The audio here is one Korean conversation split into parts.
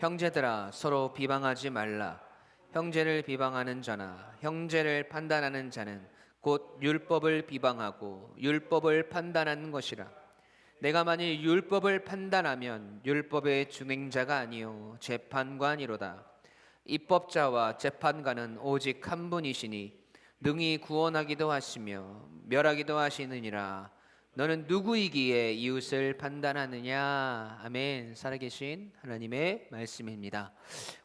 형제들아 서로 비방하지 말라. 형제를 비방하는 자나 형제를 판단하는 자는 곧 율법을 비방하고 율법을 판단하는 것이라. 내가 만일 율법을 판단하면 율법의 준행자가 아니요 재판관이로다. 입법자와 재판관은 오직 한 분이시니 능히 구원하기도 하시며 멸하기도 하시느니라. 너는 누구이기에 이웃을 판단하느냐. 아멘. 살아계신 하나님의 말씀입니다.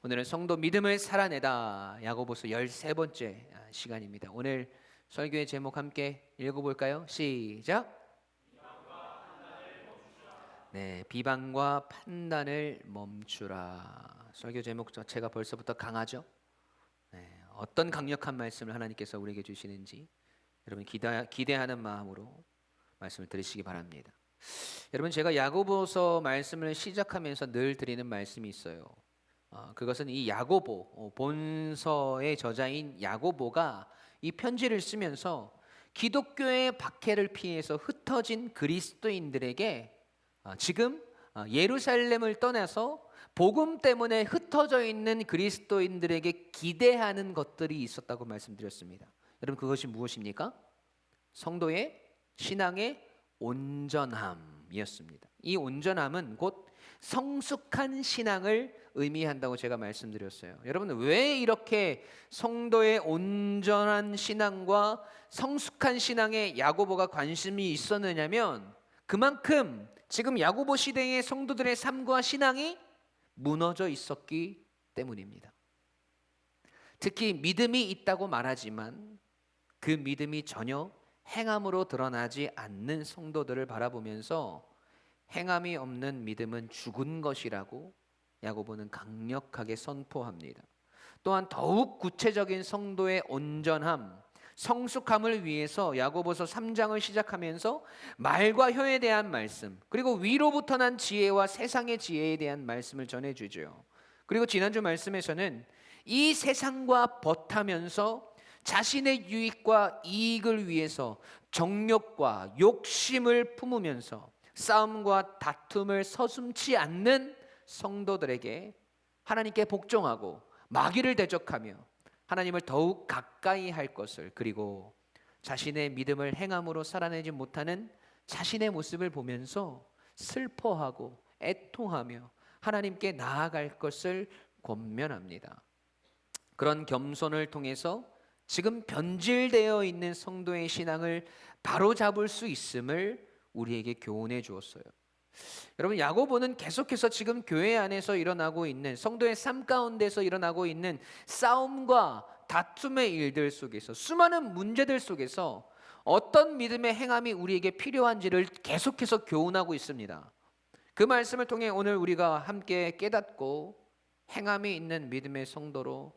오늘은 성도 믿음을 살아내다 야고보서 13번째 시간입니다. 오늘 설교의 제목 함께 읽어볼까요? 시작. 네, 비방과 판단을 멈추라. 설교 제목 자체가 벌써부터 강하죠? 네, 어떤 강력한 말씀을 하나님께서 우리에게 주시는지 여러분 기대하는 마음으로 말씀을 들으시기 바랍니다. 여러분, 제가 야고보서 말씀을 시작하면서 늘 드리는 말씀이 있어요. 그것은 이 야고보 본서의 저자인 야고보가 이 편지를 쓰면서 기독교의 박해를 피해서 흩어진 그리스도인들에게 지금 예루살렘을 떠나서 복음 때문에 흩어져 있는 그리스도인들에게 기대하는 것들이 있었다고 말씀드렸습니다. 여러분, 그것이 무엇입니까? 성도의 신앙의 온전함이었습니다. 이 온전함은 곧 성숙한 신앙을 의미한다고 제가 말씀드렸어요. 여러분, 왜 이렇게 성도의 온전한 신앙과 성숙한 신앙에 야고보가 관심이 있었느냐면 그만큼 지금 야고보 시대의 성도들의 삶과 신앙이 무너져 있었기 때문입니다. 특히 믿음이 있다고 말하지만 그 믿음이 전혀 행함으로 드러나지 않는 성도들을 바라보면서 행함이 없는 믿음은 죽은 것이라고 야고보는 강력하게 선포합니다. 또한 더욱 구체적인 성도의 온전함, 성숙함을 위해서 야고보서 3장을 시작하면서 말과 혀에 대한 말씀, 그리고 위로부터 난 지혜와 세상의 지혜에 대한 말씀을 전해주죠. 그리고 지난주 말씀에서는 이 세상과 벗하면서 자신의 유익과 이익을 위해서 정욕과 욕심을 품으면서 싸움과 다툼을 서슴지 않는 성도들에게 하나님께 복종하고 마귀를 대적하며 하나님을 더욱 가까이 할 것을, 그리고 자신의 믿음을 행함으로 살아내지 못하는 자신의 모습을 보면서 슬퍼하고 애통하며 하나님께 나아갈 것을 권면합니다. 그런 겸손을 통해서 지금 변질되어 있는 성도의 신앙을 바로잡을 수 있음을 우리에게 교훈해 주었어요. 여러분, 야고보는 계속해서 지금 교회 안에서 일어나고 있는 성도의 삶 가운데서 일어나고 있는 싸움과 다툼의 일들 속에서, 수많은 문제들 속에서 어떤 믿음의 행함이 우리에게 필요한지를 계속해서 교훈하고 있습니다. 그 말씀을 통해 오늘 우리가 함께 깨닫고 행함이 있는 믿음의 성도로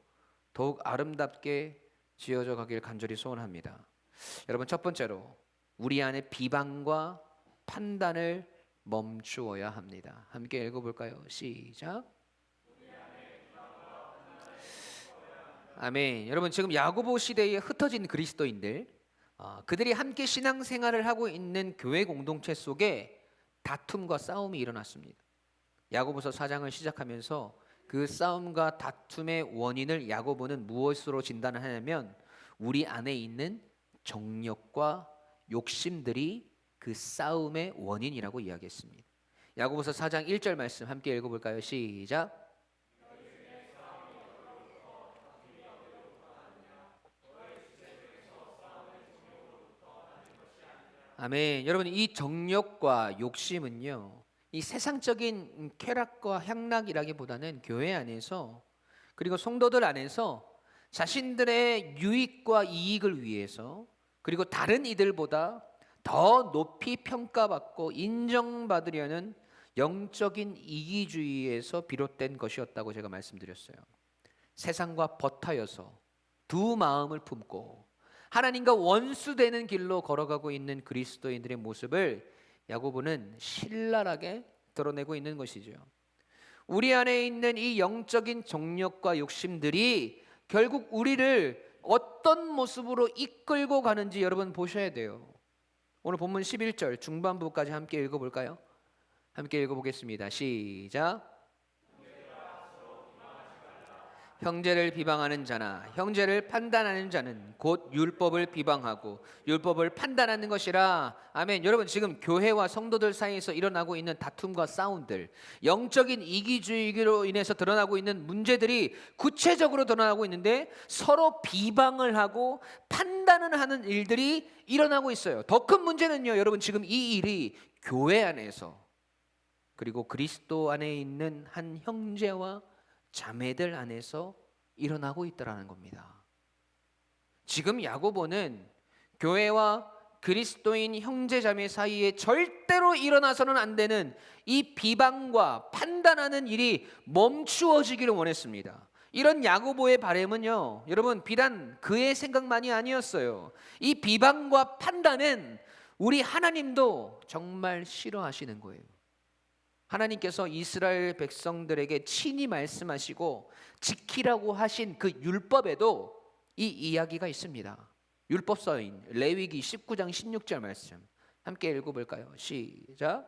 더욱 아름답게 지어져 가길 간절히 소원합니다. 여러분, 첫 번째로 우리 안에 비방과 판단을 멈추어야 합니다. 함께 읽어볼까요? 시작. 아멘. 여러분, 지금 야고보 시대에 흩어진 그리스도인들, 그들이 함께 신앙생활을 하고 있는 교회 공동체 속에 다툼과 싸움이 일어났습니다. 야고보서 4장을 시작하면서 그 싸움과 다툼의 원인을 야고보는 무엇으로 진단하냐면 우리 안에 있는 정욕과 욕심들이 그 싸움의 원인이라고 이야기했습니다. 야고보서 4장 1절 말씀 함께 읽어볼까요? 시작. 아멘. 여러분, 이 정욕과 욕심은요, 이 세상적인 쾌락과 향락이라기보다는 교회 안에서, 그리고 성도들 안에서 자신들의 유익과 이익을 위해서, 그리고 다른 이들보다 더 높이 평가받고 인정받으려는 영적인 이기주의에서 비롯된 것이었다고 제가 말씀드렸어요. 세상과 벗하여서 두 마음을 품고 하나님과 원수되는 길로 걸어가고 있는 그리스도인들의 모습을 야고보는 신랄하게 드러내고 있는 것이죠. 우리 안에 있는 이 영적인 정욕과 욕심들이 결국 우리를 어떤 모습으로 이끌고 가는지 여러분 보셔야 돼요. 오늘 본문 11절 중반부까지 함께 읽어볼까요? 함께 읽어보겠습니다. 시작. 형제를 비방하는 자나 형제를 판단하는 자는 곧 율법을 비방하고 율법을 판단하는 것이라. 아멘. 여러분, 지금 교회와 성도들 사이에서 일어나고 있는 다툼과 싸움들, 영적인 이기주의로 인해서 드러나고 있는 문제들이 구체적으로 드러나고 있는데 서로 비방을 하고 판단을 하는 일들이 일어나고 있어요. 더 큰 문제는요, 여러분, 지금 이 일이 교회 안에서 그리고 그리스도 안에 있는 한 형제와 자매들 안에서 일어나고 있다라는 겁니다. 지금 야고보는 교회와 그리스도인 형제 자매 사이에 절대로 일어나서는 안 되는 이 비방과 판단하는 일이 멈추어지기를 원했습니다. 이런 야고보의 바람은요, 여러분, 비단 그의 생각만이 아니었어요. 이 비방과 판단은 우리 하나님도 정말 싫어하시는 거예요. 하나님께서 이스라엘 백성들에게 친히 말씀하시고 지키라고 하신 그 율법에도 이 이야기가 있습니다. 율법서인 레위기 19장 16절 말씀 함께 읽어볼까요? 시작.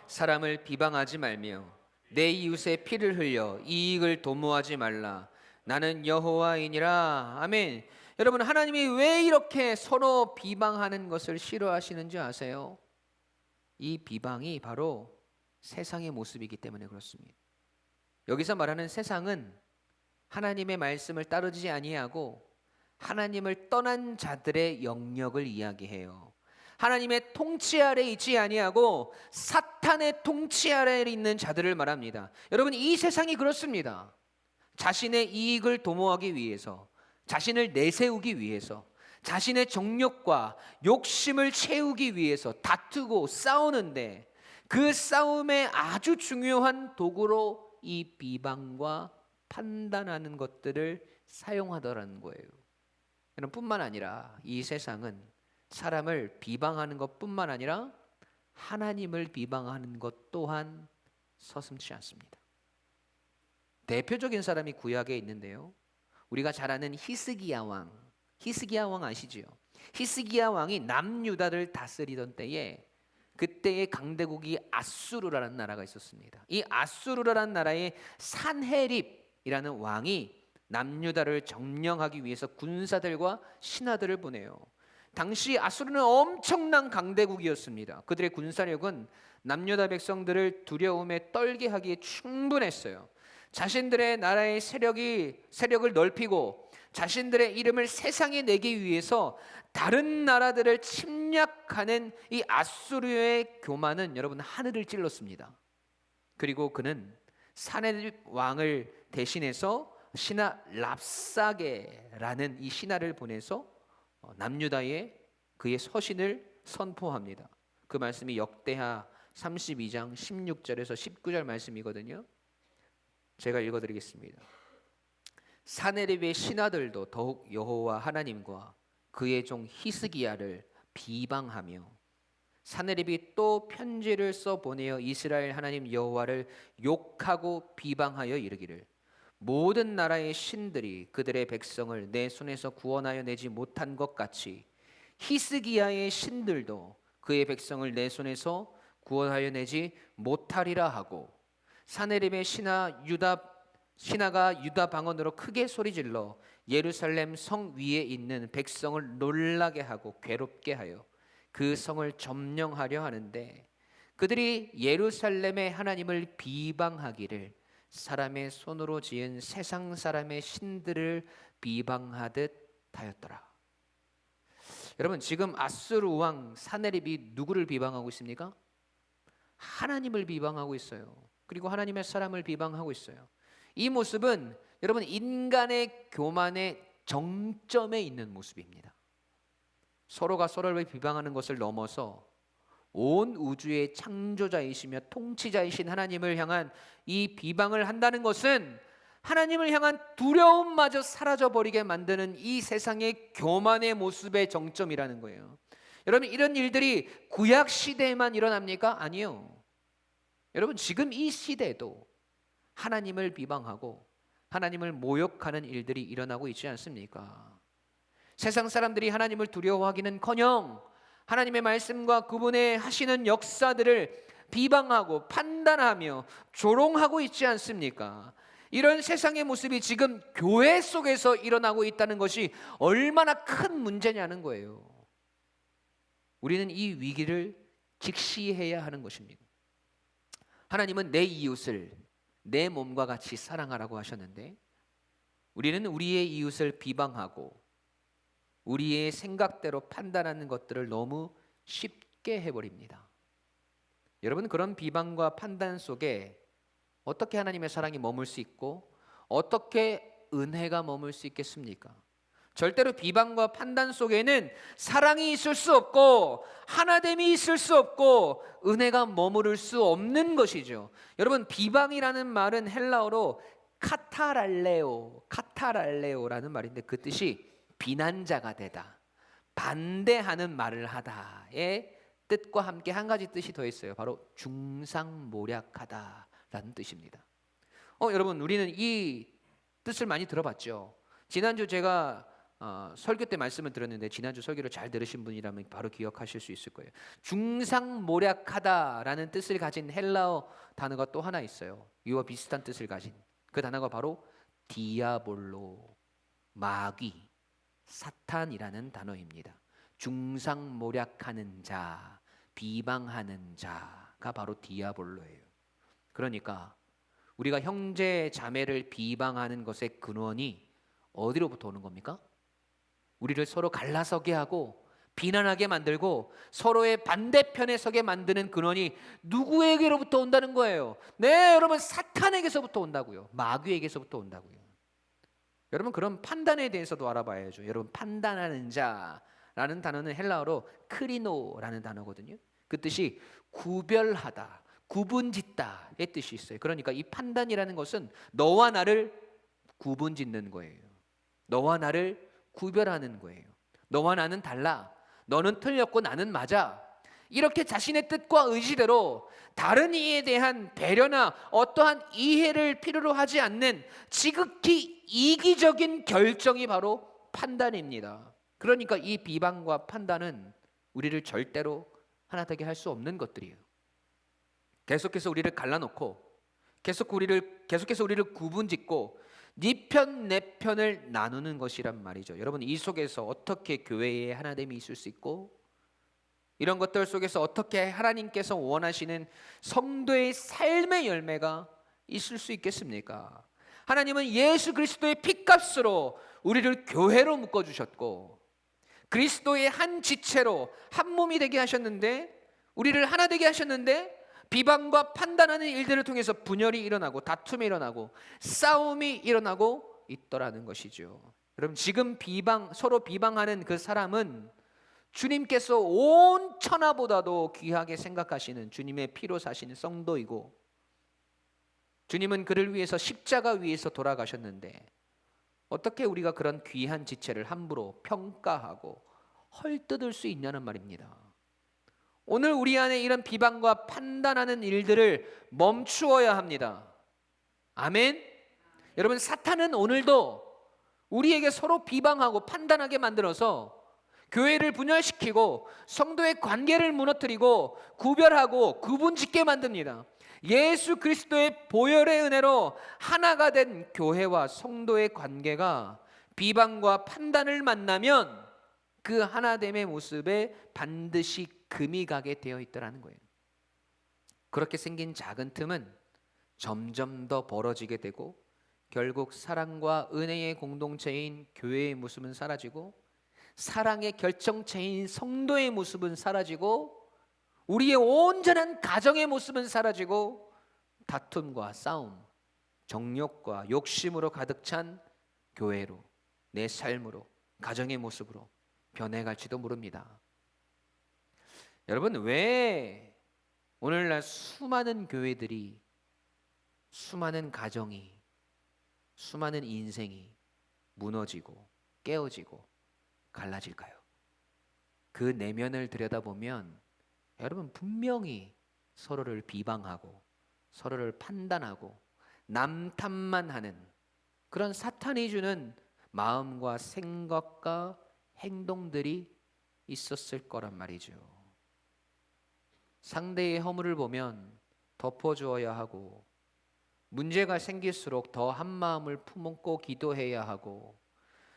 사람을 비방하지 말며 내 이웃의 피를 흘려 이익을 도모하지 말라. 나는 여호와이니라. 아멘. 여러분, 하나님이 왜 이렇게 서로 비방하는 것을 싫어하시는지 아세요? 이 비방이 바로 세상의 모습이기 때문에 그렇습니다. 여기서 말하는 세상은 하나님의 말씀을 따르지 아니하고 하나님을 떠난 자들의 영역을 이야기해요. 하나님의 통치 아래 있지 아니하고 사탄의 통치 아래에 있는 자들을 말합니다. 여러분, 이 세상이 그렇습니다. 자신의 이익을 도모하기 위해서, 자신을 내세우기 위해서, 자신의 정욕과 욕심을 채우기 위해서 다투고 싸우는데 그 싸움의 아주 중요한 도구로 이 비방과 판단하는 것들을 사용하더라는 거예요. 뿐만 아니라 이 세상은 사람을 비방하는 것뿐만 아니라 하나님을 비방하는 것 또한 서슴지 않습니다. 대표적인 사람이 구약에 있는데요, 우리가 잘 아는 히스기야 왕. 히스기야 왕 아시지요? 히스기야 왕이 남유다를 다스리던 때에 그때의 강대국이 아수르라는 나라가 있었습니다. 이 아수르라는 나라의 산헤립이라는 왕이 남유다를 점령하기 위해서 군사들과 신하들을 보내요. 당시 아수르는 엄청난 강대국이었습니다. 그들의 군사력은 남유다 백성들을 두려움에 떨게 하기에 충분했어요. 자신들의 나라의 세력을 넓히고 자신들의 이름을 세상에 내기 위해서 다른 나라들을 침략하는 이 아수르의 교만은 여러분 하늘을 찔렀습니다. 그리고 그는 산헤립 왕을 대신해서 신하 랍사게라는 이 신하를 보내서 남유다에 그의 서신을 선포합니다. 그 말씀이 역대하 32장 16절에서 19절 말씀이거든요. 제가 읽어드리겠습니다. 산헤립의 신하들도 더욱 여호와 하나님과 그의 종 히스기야를 비방하며 산헤립이 또 편지를 써 보내어 이스라엘 하나님 여호와를 욕하고 비방하여 이르기를 모든 나라의 신들이 그들의 백성을 내 손에서 구원하여 내지 못한 것 같이 히스기야의 신들도 그의 백성을 내 손에서 구원하여 내지 못하리라 하고 산헤립의 신하가 유다 방언으로 크게 소리질러 예루살렘 성 위에 있는 백성을 놀라게 하고 괴롭게 하여 그 성을 점령하려 하는데 그들이 예루살렘의 하나님을 비방하기를 사람의 손으로 지은 세상 사람의 신들을 비방하듯 하였더라. 여러분, 지금 아수르 왕 산헤립이 누구를 비방하고 있습니까? 하나님을 비방하고 있어요. 그리고 하나님의 사람을 비방하고 있어요. 이 모습은 여러분 인간의 교만의 정점에 있는 모습입니다. 서로가 서로를 비방하는 것을 넘어서 온 우주의 창조자이시며 통치자이신 하나님을 향한 이 비방을 한다는 것은 하나님을 향한 두려움마저 사라져버리게 만드는 이 세상의 교만의 모습의 정점이라는 거예요. 여러분, 이런 일들이 구약 시대에만 일어납니까? 아니요. 여러분, 지금 이 시대도 하나님을 비방하고 하나님을 모욕하는 일들이 일어나고 있지 않습니까? 세상 사람들이 하나님을 두려워하기는커녕 하나님의 말씀과 그분의 하시는 역사들을 비방하고 판단하며 조롱하고 있지 않습니까? 이런 세상의 모습이 지금 교회 속에서 일어나고 있다는 것이 얼마나 큰 문제냐는 거예요. 우리는 이 위기를 직시해야 하는 것입니다. 하나님은 내 이웃을 내 몸과 같이 사랑하라고 하셨는데, 우리는 우리의 이웃을 비방하고 우리의 생각대로 판단하는 것들을 너무 쉽게 해버립니다. 여러분, 그런 비방과 판단 속에 어떻게 하나님의 사랑이 머물 수 있고 어떻게 은혜가 머물 수 있겠습니까? 절대로 비방과 판단 속에는 사랑이 있을 수 없고 하나됨이 있을 수 없고 은혜가 머무를 수 없는 것이죠. 여러분, 비방이라는 말은 헬라어로 카타랄레오라는 말인데, 그 뜻이 비난자가 되다, 반대하는 말을 하다의 뜻과 함께 한 가지 뜻이 더 있어요. 바로 중상모략하다라는 뜻입니다. 여러분, 우리는 이 뜻을 많이 들어봤죠. 지난주 제가 설교 때 말씀을 드렸는데, 지난주 설교를 잘 들으신 분이라면 바로 기억하실 수 있을 거예요. 중상모략하다라는 뜻을 가진 헬라어 단어가 또 하나 있어요. 이와 비슷한 뜻을 가진 그 단어가 바로 디아볼로, 마귀, 사탄이라는 단어입니다. 중상모략하는 자, 비방하는 자가 바로 디아볼로예요. 그러니까 우리가 형제 자매를 비방하는 것의 근원이 어디로부터 오는 겁니까? 우리를 서로 갈라서게 하고 비난하게 만들고 서로의 반대편에 서게 만드는 근원이 누구에게로부터 온다는 거예요? 네, 여러분, 사탄에게서부터 온다고요. 마귀에게서부터 온다고요. 여러분, 그런 판단에 대해서도 알아봐야죠. 여러분, 판단하는 자라는 단어는 헬라어로 크리노라는 단어거든요. 그 뜻이 구별하다, 구분짓다의 뜻이 있어요. 그러니까 이 판단이라는 것은 너와 나를 구분짓는 거예요. 너와 나를 구별하는 거예요. 너와 나는 달라. 너는 틀렸고 나는 맞아. 이렇게 자신의 뜻과 의지대로 다른 이에 대한 배려나 어떠한 이해를 필요로 하지 않는 지극히 이기적인 결정이 바로 판단입니다. 그러니까 이 비방과 판단은 우리를 절대로 하나 되게 할 수 없는 것들이에요. 계속해서 우리를 갈라놓고 계속해서 우리를 구분짓고 네 편 내 편을 나누는 것이란 말이죠. 여러분, 이 속에서 어떻게 교회의 하나됨이 있을 수 있고, 이런 것들 속에서 어떻게 하나님께서 원하시는 성도의 삶의 열매가 있을 수 있겠습니까? 하나님은 예수 그리스도의 피값으로 우리를 교회로 묶어주셨고, 그리스도의 한 지체로 한 몸이 되게 하셨는데, 우리를 하나 되게 하셨는데, 비방과 판단하는 일들을 통해서 분열이 일어나고 다툼이 일어나고 싸움이 일어나고 있더라는 것이죠. 여러분, 지금 서로 비방하는 그 사람은 주님께서 온 천하보다도 귀하게 생각하시는 주님의 피로 사시는 성도이고, 주님은 그를 위해서 십자가 위에서 돌아가셨는데 어떻게 우리가 그런 귀한 지체를 함부로 평가하고 헐뜯을 수 있냐는 말입니다. 오늘 우리 안에 이런 비방과 판단하는 일들을 멈추어야 합니다. 아멘. 여러분, 사탄은 오늘도 우리에게 서로 비방하고 판단하게 만들어서 교회를 분열시키고 성도의 관계를 무너뜨리고 구별하고 구분짓게 만듭니다. 예수 그리스도의 보혈의 은혜로 하나가 된 교회와 성도의 관계가 비방과 판단을 만나면 그 하나됨의 모습에 반드시 금이 가게 되어 있더라는 거예요. 그렇게 생긴 작은 틈은 점점 더 벌어지게 되고 결국 사랑과 은혜의 공동체인 교회의 모습은 사라지고 사랑의 결정체인 성도의 모습은 사라지고 우리의 온전한 가정의 모습은 사라지고 다툼과 싸움, 정욕과 욕심으로 가득 찬 교회로, 내 삶으로, 가정의 모습으로 변해갈지도 모릅니다. 여러분, 왜 오늘날 수많은 교회들이, 수많은 가정이, 수많은 인생이 무너지고 깨어지고 갈라질까요? 그 내면을 들여다보면 여러분, 분명히 서로를 비방하고 서로를 판단하고 남 탓만 하는 그런 사탄이 주는 마음과 생각과 행동들이 있었을 거란 말이죠. 상대의 허물을 보면 덮어주어야 하고, 문제가 생길수록 더 한마음을 품고 기도해야 하고,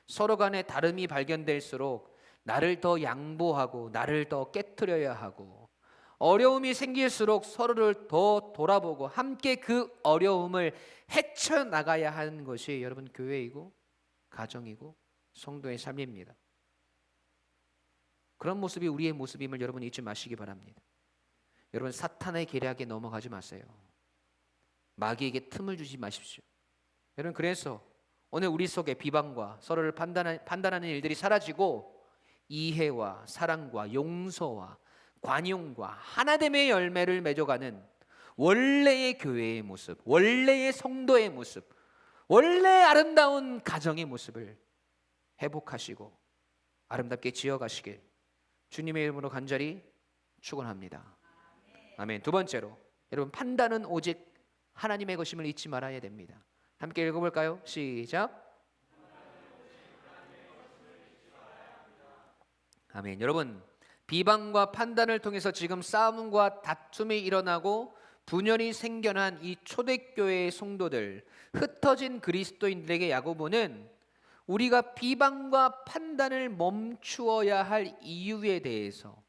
서로 간에 다름이 발견될수록 나를 더 양보하고 나를 더 깨트려야 하고, 어려움이 생길수록 서로를 더 돌아보고 함께 그 어려움을 헤쳐나가야 하는 것이 여러분 교회이고 가정이고 성도의 삶입니다. 그런 모습이 우리의 모습임을 여러분 잊지 마시기 바랍니다. 여러분 사탄의 계략에 넘어가지 마세요. 마귀에게 틈을 주지 마십시오. 여러분 그래서 오늘 우리 속에 비방과 서로를 판단하는 일들이 사라지고 이해와 사랑과 용서와 관용과 하나됨의 열매를 맺어가는 원래의 교회의 모습, 원래의 성도의 모습, 원래 아름다운 가정의 모습을 회복하시고 아름답게 지어가시길 주님의 이름으로 간절히 축원합니다. 아멘. 두 번째로 여러분 판단은 오직 하나님의 것임을 잊지 말아야 됩니다. 함께 읽어볼까요? 시작. 아멘. 여러분 비방과 판단을 통해서 지금 싸움과 다툼이 일어나고 분열이 생겨난 이 초대교회의 성도들, 흩어진 그리스도인들에게 야고보는 우리가 비방과 판단을 멈추어야 할 이유에 대해서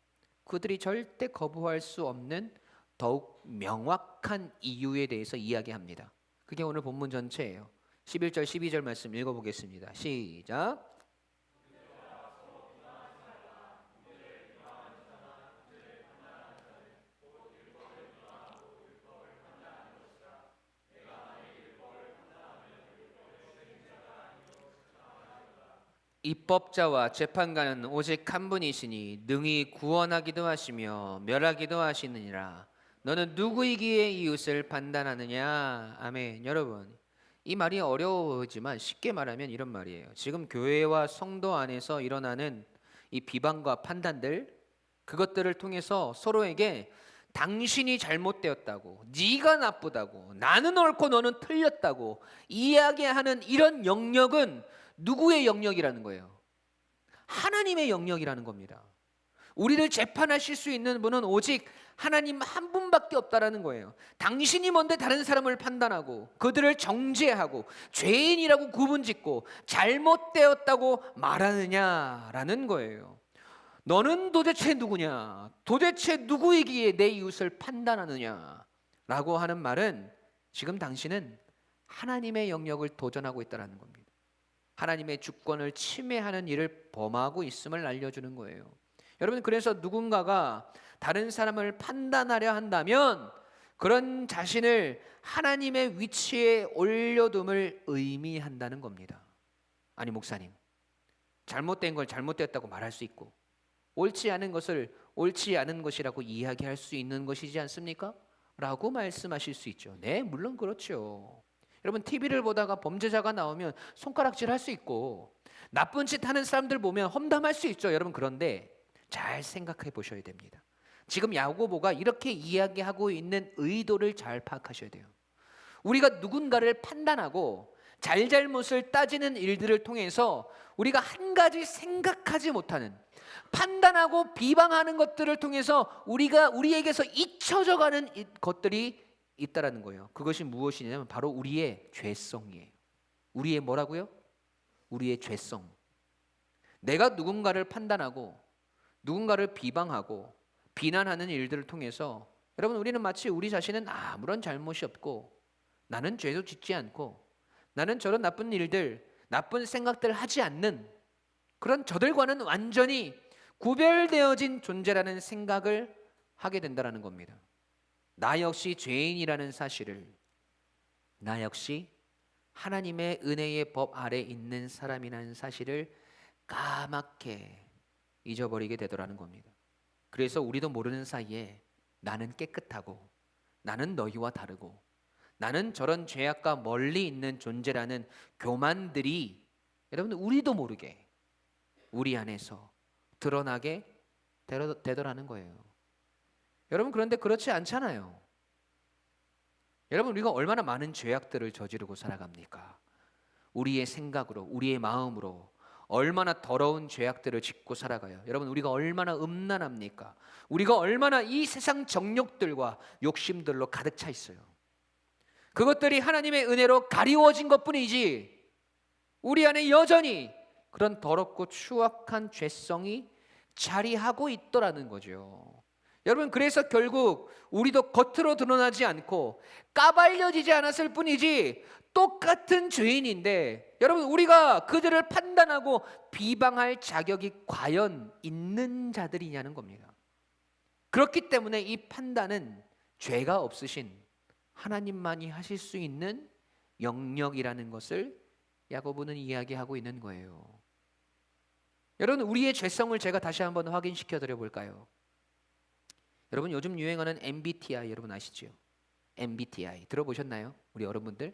그들이 절대 거부할 수 없는 더욱 명확한 이유에 대해서 이야기합니다. 그게 오늘 본문 전체예요. 11절 12절 말씀 읽어보겠습니다. 시작. 입법자와 재판관은 오직 한 분이시니 능히 구원하기도 하시며 멸하기도 하시느니라. 너는 누구이기에 이웃을 판단하느냐. 아멘. 여러분 이 말이 어려우지만 쉽게 말하면 이런 말이에요. 지금 교회와 성도 안에서 일어나는 이 비방과 판단들, 그것들을 통해서 서로에게 당신이 잘못되었다고, 네가 나쁘다고, 나는 옳고 너는 틀렸다고 이야기하는 이런 영역은 누구의 영역이라는 거예요? 하나님의 영역이라는 겁니다. 우리를 재판하실 수 있는 분은 오직 하나님 한 분밖에 없다라는 거예요. 당신이 뭔데 다른 사람을 판단하고 그들을 정죄하고 죄인이라고 구분짓고 잘못되었다고 말하느냐라는 거예요. 너는 도대체 누구냐? 도대체 누구이기에 내 이웃을 판단하느냐라고 하는 말은 지금 당신은 하나님의 영역을 도전하고 있다는 겁니다. 하나님의 주권을 침해하는 일을 범하고 있음을 알려주는 거예요. 여러분 그래서 누군가가 다른 사람을 판단하려 한다면 그런 자신을 하나님의 위치에 올려둠을 의미한다는 겁니다. 아니 목사님, 잘못된 걸 잘못됐다고 말할 수 있고 옳지 않은 것을 옳지 않은 것이라고 이야기할 수 있는 것이지 않습니까? 라고 말씀하실 수 있죠. 네, 물론 그렇죠. 여러분 TV를 보다가 범죄자가 나오면 손가락질 할 수 있고 나쁜 짓 하는 사람들 보면 험담할 수 있죠. 여러분 그런데 잘 생각해 보셔야 됩니다. 지금 야고보가 이렇게 이야기하고 있는 의도를 잘 파악하셔야 돼요. 우리가 누군가를 판단하고 잘잘못을 따지는 일들을 통해서 우리가 한 가지 생각하지 못하는, 판단하고 비방하는 것들을 통해서 우리에게서 잊혀져 가는 것들이 있다라는 거예요. 그것이 무엇이냐면 바로 우리의 죄성이에요. 우리의 뭐라고요? 우리의 죄성. 내가 누군가를 판단하고 누군가를 비방하고 비난하는 일들을 통해서 여러분 우리는 마치 우리 자신은 아무런 잘못이 없고 나는 죄도 짓지 않고 나는 저런 나쁜 일들, 나쁜 생각들 하지 않는 그런 저들과는 완전히 구별되어진 존재라는 생각을 하게 된다는 겁니다. 나 역시 죄인이라는 사실을, 나 역시 하나님의 은혜의 법 아래 있는 사람이라는 사실을 까맣게 잊어버리게 되더라는 겁니다. 그래서 우리도 모르는 사이에 나는 깨끗하고 나는 너희와 다르고 나는 저런 죄악과 멀리 있는 존재라는 교만들이 여러분 우리도 모르게 우리 안에서 드러나게 되더라는 거예요. 여러분 그런데 그렇지 않잖아요. 여러분 우리가 얼마나 많은 죄악들을 저지르고 살아갑니까? 우리의 생각으로, 우리의 마음으로 얼마나 더러운 죄악들을 짓고 살아가요. 여러분, 우리가 얼마나 음란합니까? 우리가 얼마나 이 세상 정욕들과 욕심들로 가득 차 있어요. 그것들이 하나님의 은혜로 가리워진 것뿐이지 우리 안에 여전히 그런 더럽고 추악한 죄성이 자리하고 있더라는 거죠. 여러분, 그래서 결국 우리도 겉으로 드러나지 않고 까발려지지 않았을 뿐이지 똑같은 죄인인데, 여러분, 우리가 그들을 판단하고 비방할 자격이 과연 있는 자들이냐는 겁니다. 그렇기 때문에 이 판단은 죄가 없으신 하나님만이 하실 수 있는 영역이라는 것을 야고보는 이야기하고 있는 거예요. 여러분, 우리의 죄성을 제가 다시 한번 확인시켜 드려 볼까요? 여러분, 요즘 유행하는 MBTI 여러분 아시죠? MBTI 들어보셨나요? 우리 여러분들?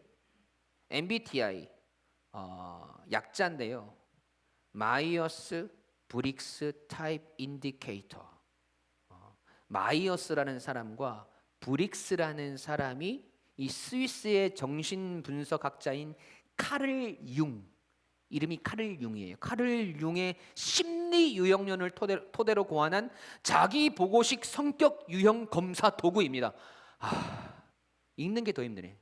MBTI 약자인데요. 마이어스 브릭스 타입 인디케이터. 마이어스라는 사람과 브릭스라는 사람이 이 스위스의 정신분석학자인 카를 융, 이름이 카를 융이에요. 카를 융의 심리 유형론을 토대로 고안한 자기 보고식 성격 유형 검사 도구입니다. 읽는 게 더 힘드네.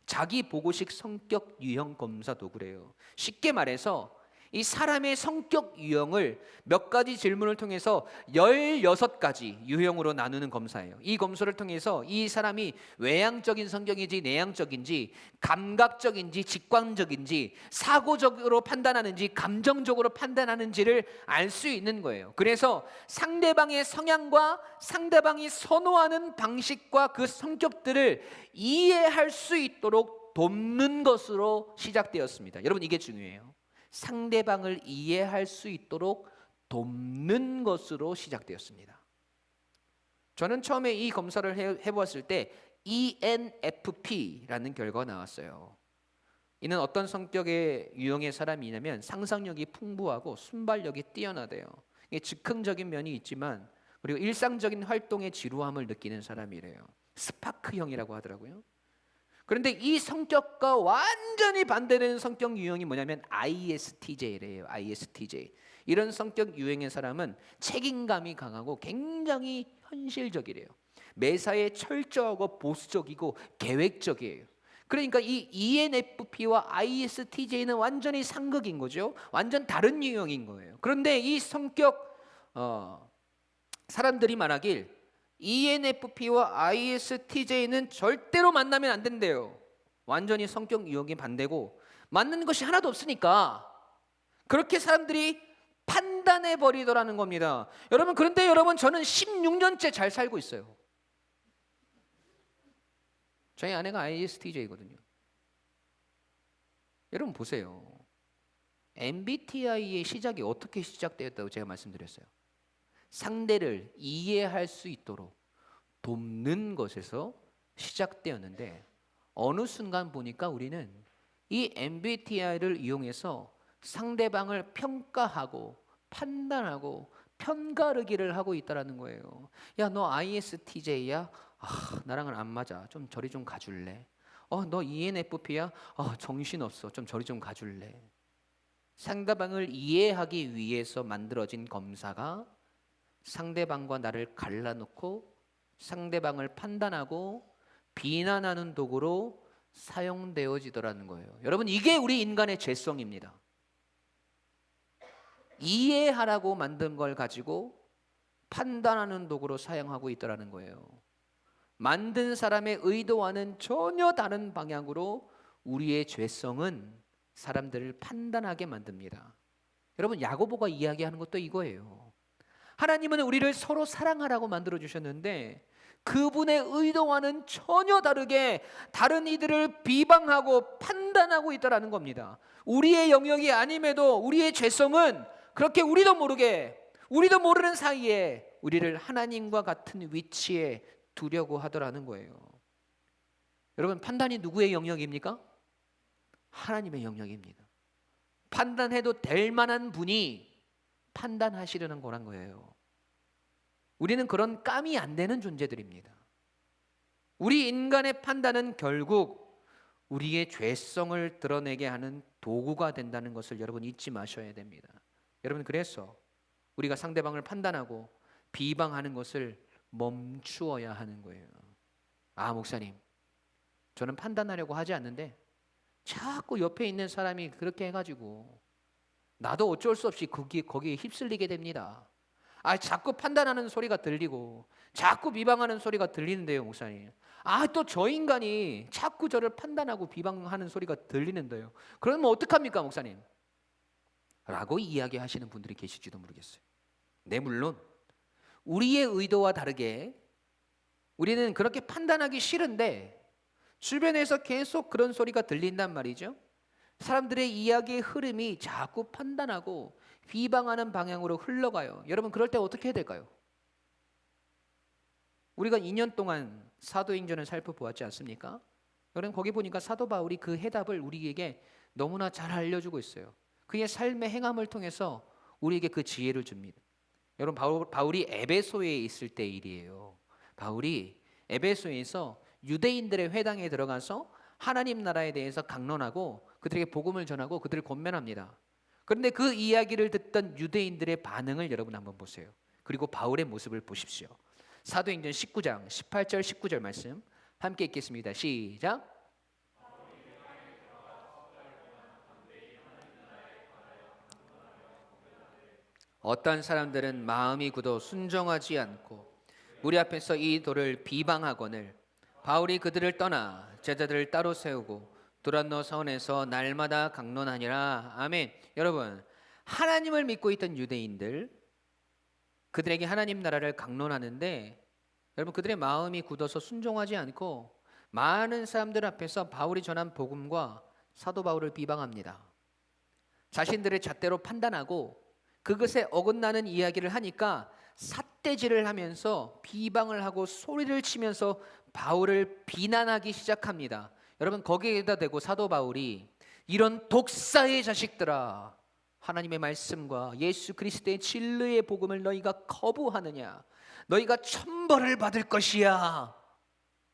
자기 보고식 성격 유형 검사 도구래요. 쉽게 말해서 이 사람의 성격 유형을 몇 가지 질문을 통해서 16가지 유형으로 나누는 검사예요. 이 검사를 통해서 이 사람이 외향적인 성격인지 내향적인지, 감각적인지 직관적인지, 사고적으로 판단하는지 감정적으로 판단하는지를 알 수 있는 거예요. 그래서 상대방의 성향과 상대방이 선호하는 방식과 그 성격들을 이해할 수 있도록 돕는 것으로 시작되었습니다. 여러분, 이게 중요해요. 상대방을 이해할 수 있도록 돕는 것으로 시작되었습니다. 저는 처음에 이 검사를 해보았을 때 ENFP라는 결과가 나왔어요. 이는 어떤 성격의 유형의 사람이냐면 상상력이 풍부하고 순발력이 뛰어나대요. 이게 즉흥적인 면이 있지만 그리고 일상적인 활동에 지루함을 느끼는 사람이래요. 스파크형이라고 하더라고요. 그런데 이 성격과 완전히 반대되는 성격 유형이 뭐냐면 ISTJ래요. ISTJ. 이런 성격 유형의 사람은 책임감이 강하고 굉장히 현실적이래요. 매사에 철저하고 보수적이고 계획적이에요. 그러니까 이 ENFP와 ISTJ는 완전히 상극인 거죠. 완전 다른 유형인 거예요. 그런데 이 성격 사람들이 말하길 ENFP와 ISTJ는 절대로 만나면 안 된대요. 완전히 성격 유형이 반대고 맞는 것이 하나도 없으니까 그렇게 사람들이 판단해 버리더라는 겁니다. 여러분, 그런데 여러분, 저는 16년째 잘 살고 있어요. 저희 아내가 ISTJ거든요. 여러분 보세요. MBTI의 시작이 어떻게 시작되었다고 제가 말씀드렸어요. 상대를 이해할 수 있도록 돕는 것에서 시작되었는데 어느 순간 보니까 우리는 이 MBTI를 이용해서 상대방을 평가하고 판단하고 편가르기를 하고 있다는 거예요. 야, 너 ISTJ야? 나랑은 안 맞아. 좀 저리 좀 가줄래? 너 ENFP야? 정신없어. 좀 저리 좀 가줄래? 상대방을 이해하기 위해서 만들어진 검사가 상대방과 나를 갈라놓고 상대방을 판단하고 비난하는 도구로 사용되어지더라는 거예요. 여러분, 이게 우리 인간의 죄성입니다. 이해하라고 만든 걸 가지고 판단하는 도구로 사용하고 있더라는 거예요. 만든 사람의 의도와는 전혀 다른 방향으로 우리의 죄성은 사람들을 판단하게 만듭니다. 여러분, 야고보가 이야기하는 것도 이거예요. 하나님은 우리를 서로 사랑하라고 만들어 주셨는데 그분의 의도와는 전혀 다르게 다른 이들을 비방하고 판단하고 있다라는 겁니다. 우리의 영역이 아님에도 우리의 죄성은 그렇게 우리도 모르는 사이에 우리를 하나님과 같은 위치에 두려고 하더라는 거예요. 여러분, 판단이 누구의 영역입니까? 하나님의 영역입니다. 판단해도 될 만한 분이 판단하시려는 거란 거예요. 우리는 그런 깜이 안 되는 존재들입니다. 우리 인간의 판단은 결국 우리의 죄성을 드러내게 하는 도구가 된다는 것을 여러분 잊지 마셔야 됩니다. 여러분, 그래서 우리가 상대방을 판단하고 비방하는 것을 멈추어야 하는 거예요. 아, 목사님, 저는 판단하려고 하지 않는데 자꾸 옆에 있는 사람이 그렇게 해가지고 나도 어쩔 수 없이 거기에 휩쓸리게 됩니다. 아, 자꾸 판단하는 소리가 들리고 자꾸 비방하는 소리가 들리는데요, 목사님. 아, 또 저 인간이 자꾸 저를 판단하고 비방하는 소리가 들리는데요. 그러면 어떡합니까, 목사님? 라고 이야기하시는 분들이 계실지도 모르겠어요. 네, 물론 우리의 의도와 다르게 우리는 그렇게 판단하기 싫은데 주변에서 계속 그런 소리가 들린단 말이죠. 사람들의 이야기의 흐름이 자꾸 판단하고 비방하는 방향으로 흘러가요. 여러분, 그럴 때 어떻게 해야 될까요? 우리가 2년 동안 사도행전을 살펴보았지 않습니까? 여러분, 거기 보니까 사도 바울이 그 해답을 우리에게 너무나 잘 알려주고 있어요. 그의 삶의 행함을 통해서 우리에게 그 지혜를 줍니다. 여러분, 바울이 에베소에 있을 때 일이에요. 바울이 에베소에서 유대인들의 회당에 들어가서 하나님 나라에 대해서 강론하고 그들에게 복음을 전하고 그들을 권면합니다. 그런데 그 이야기를 듣던 유대인들의 반응을 여러분 한번 보세요. 그리고 바울의 모습을 보십시오. 사도행전 19장 18절 19절 말씀 함께 읽겠습니다. 시작. 어떤 사람들은 마음이 굳어 순종하지 않고 무리 앞에서 이 돌을 비방하거늘 바울이 그들을 떠나 제자들을 따로 세우고 두란노 성원에서 날마다 강론하니라. 아멘. 여러분, 하나님을 믿고 있던 유대인들, 그들에게 하나님 나라를 강론하는데 여러분, 그들의 마음이 굳어서 순종하지 않고 많은 사람들 앞에서 바울이 전한 복음과 사도 바울을 비방합니다. 자신들의 잣대로 판단하고 그것에 어긋나는 이야기를 하니까 삿대질을 하면서 비방을 하고 소리를 치면서 바울을 비난하기 시작합니다. 여러분, 거기에다 대고 사도 바울이 이런 독사의 자식들아, 하나님의 말씀과 예수 그리스도의 진리의 복음을 너희가 거부하느냐, 너희가 천벌을 받을 것이야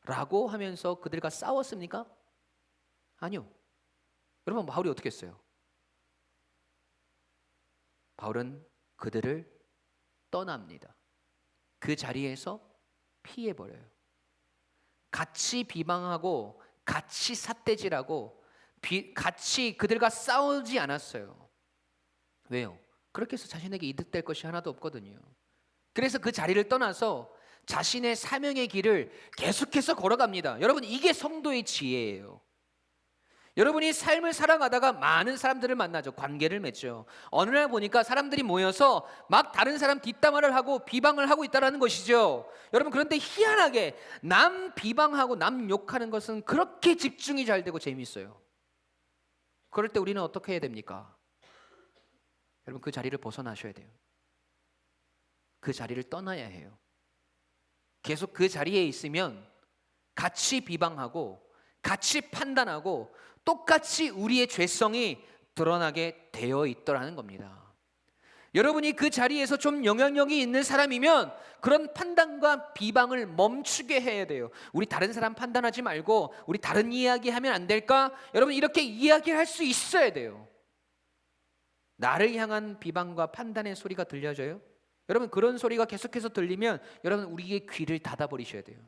라고 하면서 그들과 싸웠습니까? 아니요. 여러분, 바울이 어떻게 했어요? 바울은 그들을 떠납니다. 그 자리에서 피해버려요. 같이 비방하고 같이 삿대질하고 같이 그들과 싸우지 않았어요. 왜요? 그렇게 해서 자신에게 이득될 것이 하나도 없거든요. 그래서 그 자리를 떠나서 자신의 사명의 길을 계속해서 걸어갑니다. 여러분, 이게 성도의 지혜예요. 여러분이 삶을 살아가다가 많은 사람들을 만나죠. 관계를 맺죠. 어느 날 보니까 사람들이 모여서 막 다른 사람 뒷담화를 하고 비방을 하고 있다는 것이죠. 여러분, 그런데 희한하게 남 비방하고 남 욕하는 것은 그렇게 집중이 잘 되고 재미있어요. 그럴 때 우리는 어떻게 해야 됩니까? 여러분, 그 자리를 벗어나셔야 돼요. 그 자리를 떠나야 해요. 계속 그 자리에 있으면 같이 비방하고 같이 판단하고 똑같이 우리의 죄성이 드러나게 되어 있더라는 겁니다. 여러분이 그 자리에서 좀 영향력이 있는 사람이면 그런 판단과 비방을 멈추게 해야 돼요. 우리 다른 사람 판단하지 말고 우리 다른 이야기하면 안 될까? 여러분, 이렇게 이야기할 수 있어야 돼요. 나를 향한 비방과 판단의 소리가 들려져요? 여러분, 그런 소리가 계속해서 들리면 여러분, 우리의 귀를 닫아버리셔야 돼요.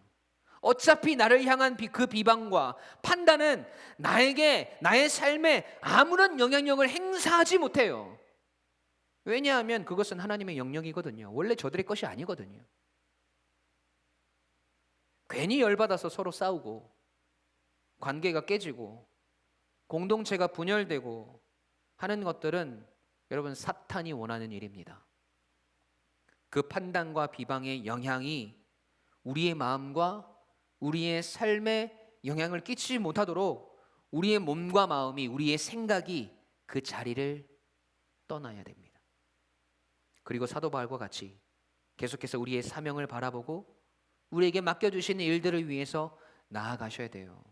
어차피 나를 향한 그 비방과 판단은 나에게, 나의 삶에 아무런 영향력을 행사하지 못해요. 왜냐하면 그것은 하나님의 영역이거든요. 원래 저들의 것이 아니거든요. 괜히 열받아서 서로 싸우고 관계가 깨지고 공동체가 분열되고 하는 것들은 여러분, 사탄이 원하는 일입니다. 그 판단과 비방의 영향이 우리의 마음과 우리의 삶에 영향을 끼치지 못하도록 우리의 몸과 마음이, 우리의 생각이 그 자리를 떠나야 됩니다. 그리고 사도 바울과 같이 계속해서 우리의 사명을 바라보고 우리에게 맡겨주신 일들을 위해서 나아가셔야 돼요.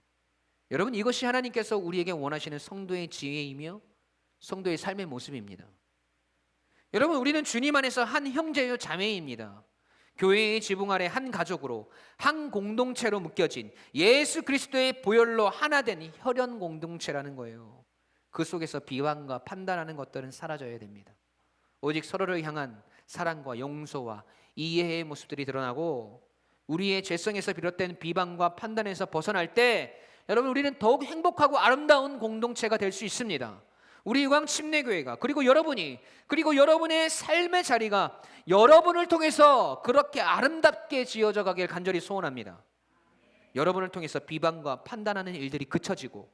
여러분, 이것이 하나님께서 우리에게 원하시는 성도의 지혜이며 성도의 삶의 모습입니다. 여러분, 우리는 주님 안에서 한 형제요 자매입니다. 교회의 지붕 아래 한 가족으로, 한 공동체로 묶여진 예수 그리스도의 보혈로 하나 된 혈연 공동체라는 거예요. 그 속에서 비방과 판단하는 것들은 사라져야 됩니다. 오직 서로를 향한 사랑과 용서와 이해의 모습들이 드러나고, 우리의 죄성에서 비롯된 비방과 판단에서 벗어날 때 여러분, 우리는 더욱 행복하고 아름다운 공동체가 될 수 있습니다. 우리 유광 침례교회가, 그리고 여러분이, 그리고 여러분의 삶의 자리가 여러분을 통해서 그렇게 아름답게 지어져 가길 간절히 소원합니다. 여러분을 통해서 비방과 판단하는 일들이 그쳐지고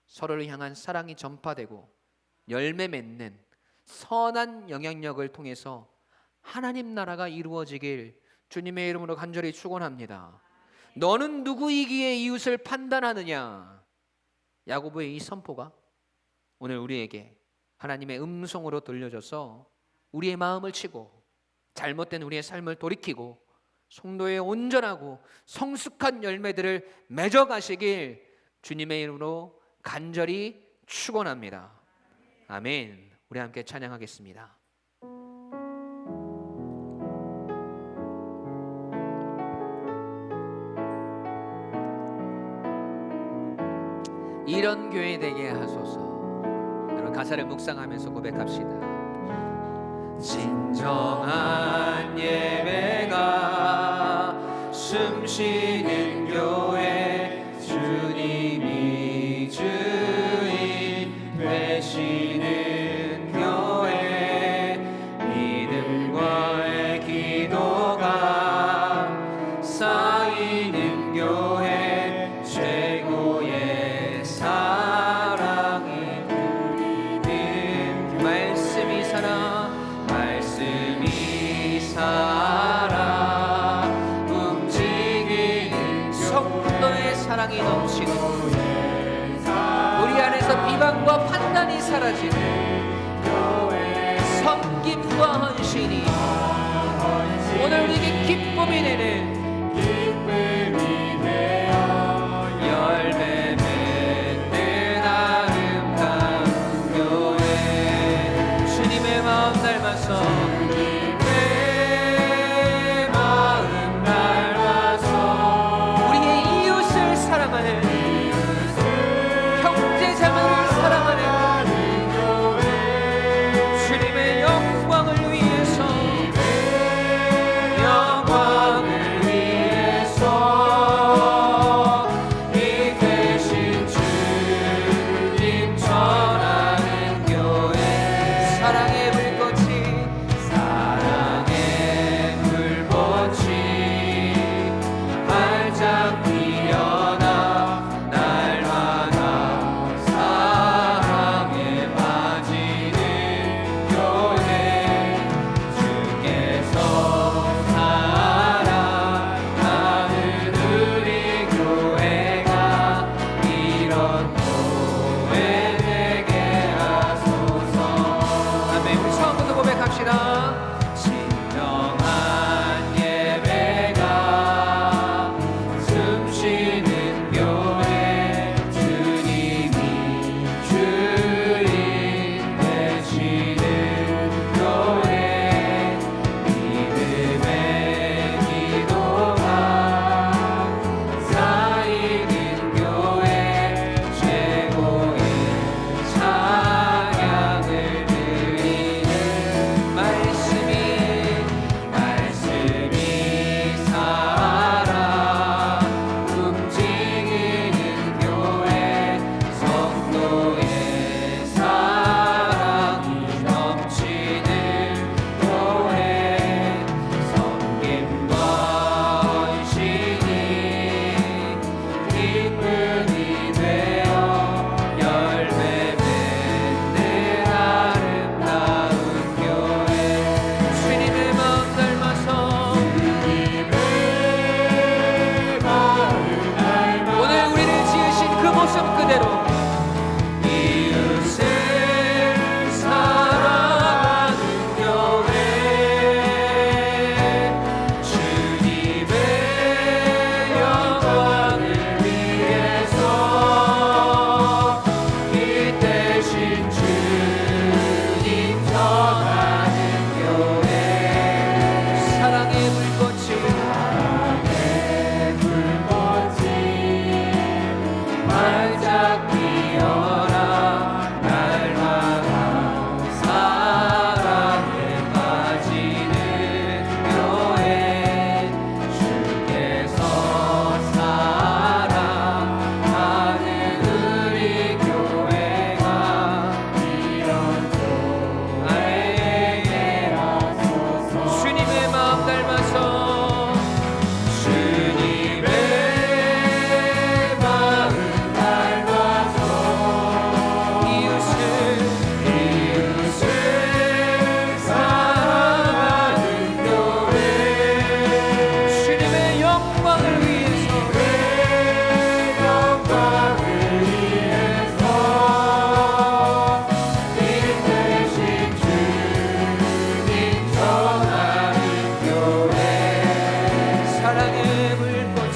서로를 향한 사랑이 전파되고 열매 맺는 선한 영향력을 통해서 하나님 나라가 이루어지길 주님의 이름으로 간절히 축원합니다. 너는 누구이기에 이웃을 판단하느냐? 야고보의 이 선포가 오늘 우리에게 하나님의 음성으로 들려져서 우리의 마음을 치고 잘못된 우리의 삶을 돌이키고 성도의 온전하고 성숙한 열매들을 맺어가시길 주님의 이름으로 간절히 축원합니다. 아멘. 우리 함께 찬양하겠습니다. 이런 교회 되게 하소서. 여러분, 가사를 묵상하면서 고백합시다. 진정한 예배가 숨쉬는 교회, 주님이 주인 되시는 교회, 믿음과의 기도가 쌓이는 교회, 최고의 사랑을 누리는 말씀이 살아, 말씀이 살아 움직이는 성도의 사랑이 넘치는 우리 안에서 비방과 판단이 사라지는 섬김과 헌신이 오늘 우리에게 기쁨이 되는 열매 맺는 아름다운 교회, 주님의 마음 닮아서 내 마음 닮아서 우리의 이웃을 사랑하는, 형제자매를 사랑하는 주님의 영광을 위해서, 영광을 위해서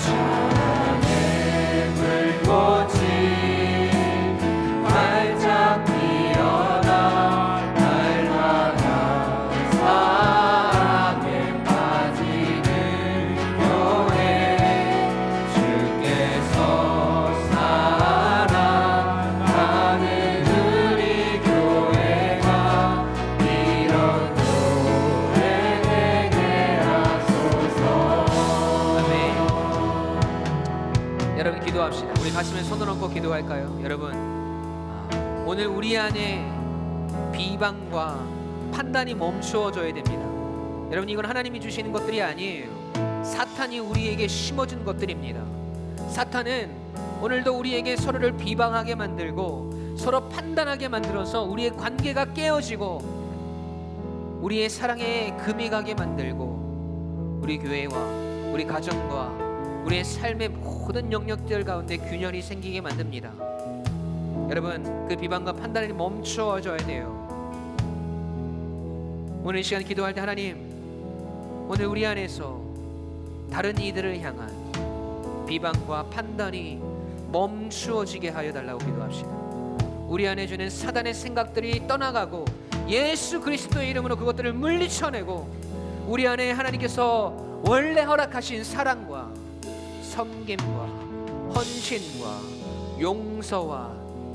사랑의 불꽃이 활짝 피어나 날 향한 사랑에 빠지는 교회 주께서 사랑하는 우리 교회가 이런 교회 되게 하소서. 아멘. 여러분 기도합시다. 우리 가슴에 손을 얹고 기도할까요? 여러분, 오늘 우리 안에 비방과 판단이 멈추어져야 됩니다. 여러분, 이건 하나님이 주시는 것들이 아니에요. 사탄이 우리에게 심어준 것들입니다. 사탄은 오늘도 우리에게 서로를 비방하게 만들고 서로 판단하게 만들어서 우리의 관계가 깨어지고 우리의 사랑에 금이 가게 만들고 우리 교회와 우리 가정과 우리의 삶의 모든 영역들 가운데 균열이 생기게 만듭니다. 여러분, 그 비방과 판단이 멈추어져야 돼요. 오늘 이 시간 기도할 때 하나님, 오늘 우리 안에서 다른 이들을 향한 비방과 판단이 멈추어지게 하여 달라고 기도합시다. 우리 안에 주는 사단의 생각들이 떠나가고 예수 그리스도의 이름으로 그것들을 물리쳐내고 우리 안에 하나님께서 원래 허락하신 사랑과 섬김과 헌신과 용서와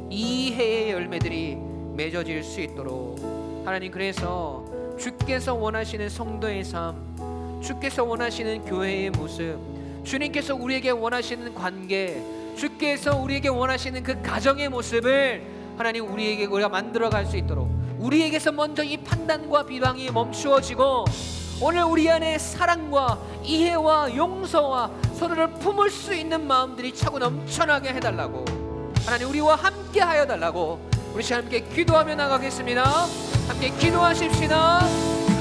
이해의 열매들이 맺어질 수 있도록 하나님, 그래서 주께서 원하시는 성도의 삶, 주께서 원하시는 교회의 모습, 주님께서 우리에게 원하시는 관계, 주께서 우리에게 원하시는 그 가정의 모습을 하나님 우리에게 우리가 만들어갈 수 있도록 우리에게서 먼저 이 판단과 비방이 멈추어지고 오늘 우리 안에 사랑과 이해와 용서와 서로를 품을 수 있는 마음들이 차고 넘쳐나게 해달라고 하나님 우리와 함께 하여 달라고 우리 함께 기도하며 나가겠습니다. 함께 기도하십시다.